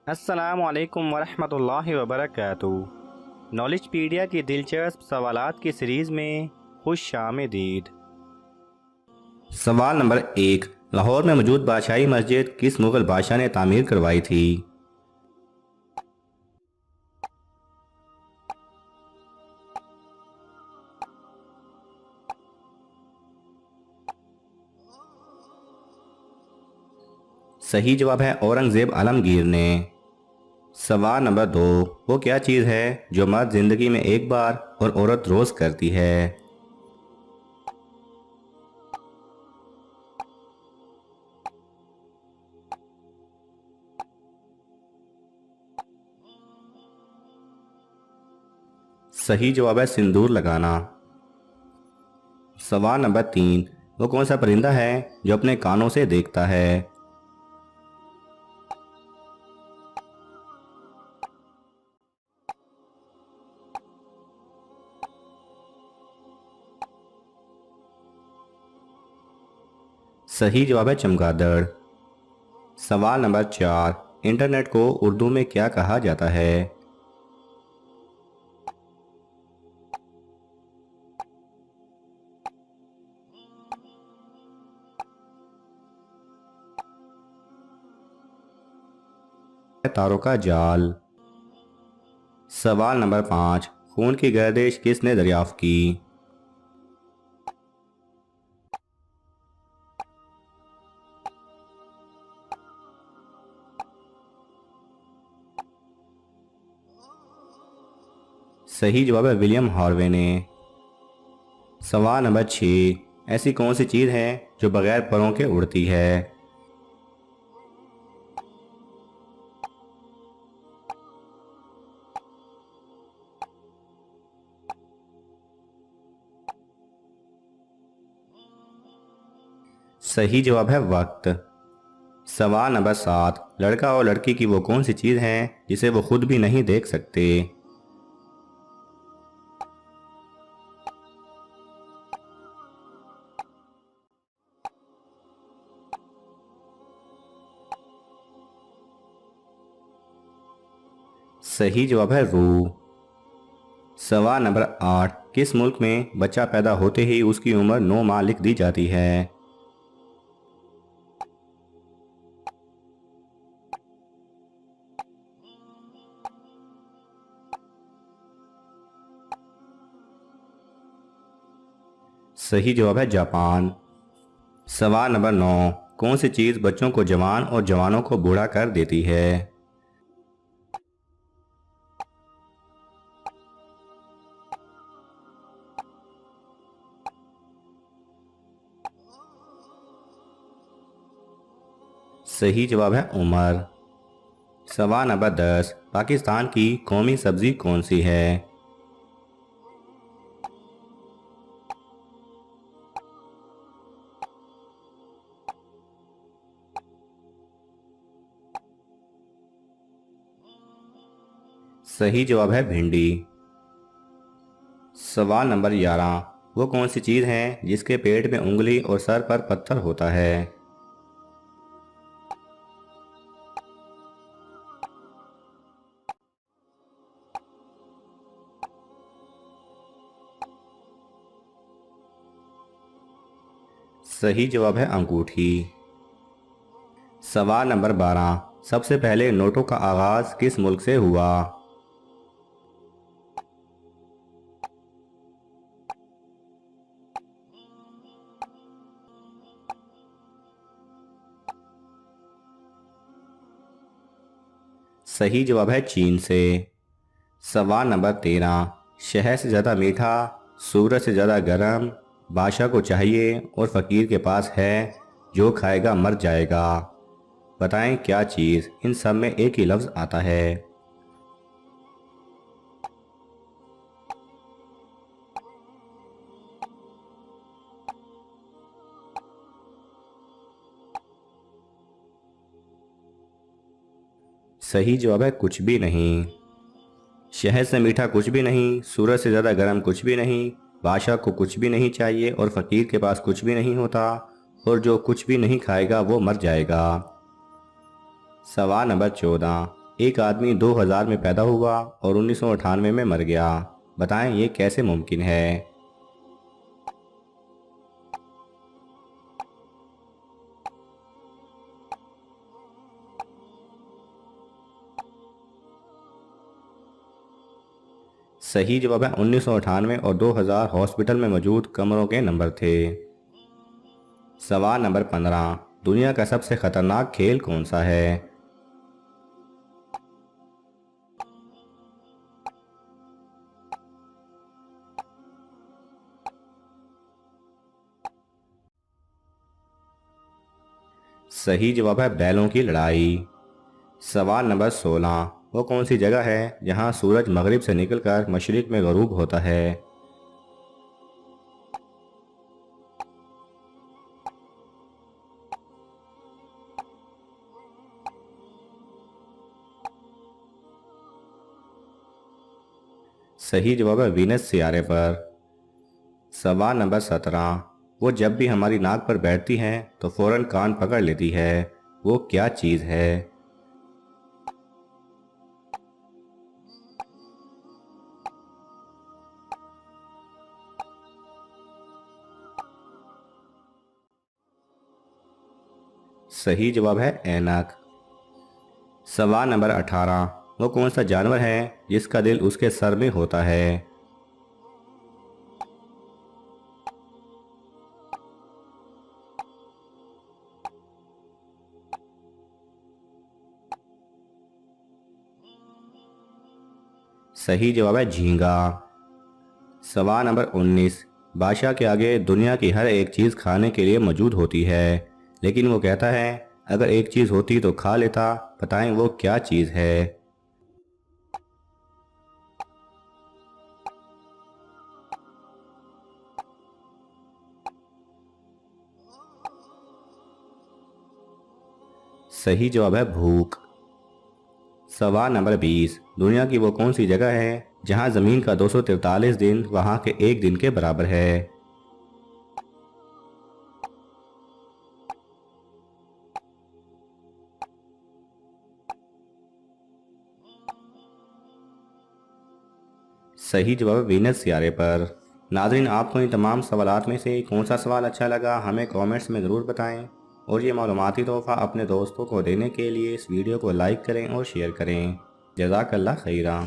अस्सलामु अलैकुम वरहमतुल्लाहि वबरकातुहू। नॉलेज पीडिया की दिलचस्प सवालात की सीरीज़ में खुश आमदीद। सवाल नंबर 1। लाहौर में मौजूद बादशाही मस्जिद किस मुग़ल बादशाह ने तामीर करवाई थी? सही जवाब है औरंगज़ेब आलमगीर ने। सवाल नंबर 2। वो क्या चीज़ है जो मर्द ज़िंदगी में एक बार और औरत रोज़ करती है? सही जवाब है सिंदूर लगाना। सवाल नंबर 3। वो कौन सा परिंदा है जो अपने कानों से देखता है? सही जवाब है चमगादड़। सवाल नंबर 4। इंटरनेट को उर्दू में क्या कहा जाता है? तारों का जाल। सवाल नंबर 5। खून की गर्दिश किसने दरियाफ्त की? सही जवाब है विलियम हार्वे ने। सवाल नंबर 6। ऐसी कौन सी चीज़ है जो बगैर परों के उड़ती है? सही जवाब है वक्त। सवाल नंबर 7। लड़का और लड़की की वो कौन सी चीज़ है जिसे वो खुद भी नहीं देख सकते? सही जवाब है रूह। सवाल नंबर 8। किस मुल्क में बच्चा पैदा होते ही उसकी उम्र 9 माह लिख दी जाती है? सही जवाब है जापान। सवाल नंबर 9। कौन सी चीज़ बच्चों को जवान और जवानों को बूढ़ा कर देती है? सही जवाब है उमर। सवाल नंबर 10। पाकिस्तान की कौमी सब्जी कौन सी है? सही जवाब है भिंडी। सवाल नंबर 11। वो कौन सी चीज़ है जिसके पेट में उंगली और सर पर पत्थर होता है? सही जवाब है अंगूठी। सवाल नंबर 12। सबसे पहले नोटों का आगाज़ किस मुल्क से हुआ? सही जवाब है चीन से। सवाल नंबर 13। शहद से ज़्यादा मीठा, सूरज से ज़्यादा गर्म, बादशाह को चाहिए और फ़कीर के पास है, जो खाएगा मर जाएगा। बताएं क्या चीज़ इन सब में एक ही लफ्ज़ आता है? सही जवाब है कुछ भी नहीं। शहद से मीठा कुछ भी नहीं, सूरज से ज़्यादा गर्म कुछ भी नहीं, बादशाह को कुछ भी नहीं चाहिए और फ़कीर के पास कुछ भी नहीं होता, और जो कुछ भी नहीं खाएगा वो मर जाएगा। सवाल नंबर 14। एक आदमी 2000 में पैदा हुआ और 1998 में मर गया। बताएं ये कैसे मुमकिन है। सही जवाब है 1998 और 2000 हॉस्पिटल में मौजूद कमरों के नंबर थे। सवाल नंबर 15, दुनिया का सबसे खतरनाक खेल कौन सा है। सही जवाब है बैलों की लड़ाई। सवाल नंबर 16, वो कौन सी जगह है जहां सूरज मगरिब से निकलकर मशरिक में गरूब होता है। सही जवाब है वीनस सियारे पर। सवाल नंबर 17, वो जब भी हमारी नाक पर बैठती हैं तो फौरन कान पकड़ लेती है, वो क्या चीज़ है। सही जवाब है ऐनक। सवाल नंबर 18, वो कौन सा जानवर है जिसका दिल उसके सर में होता है। सही जवाब है झींगा। सवाल नंबर 19, बादशाह के आगे दुनिया की हर एक चीज़ खाने के लिए मौजूद होती है, लेकिन वो कहता है अगर एक चीज़ होती तो खा लेता। बताएं वो क्या चीज़ है। सही जवाब है भूख। सवाल नंबर 20, दुनिया की वो कौन सी जगह है जहां ज़मीन का 243 दिन वहां के एक दिन के बराबर है। सही जवाब है वीनस सियारे पर। नाज़रीन, आपको इन तमाम सवालात में से कौन सा सवाल अच्छा लगा हमें कमेंट्स में ज़रूर बताएं, और ये मालूमाती तोहफ़ा अपने दोस्तों को देने के लिए इस वीडियो को लाइक करें और शेयर करें। जज़ाकल्लाह खैरा।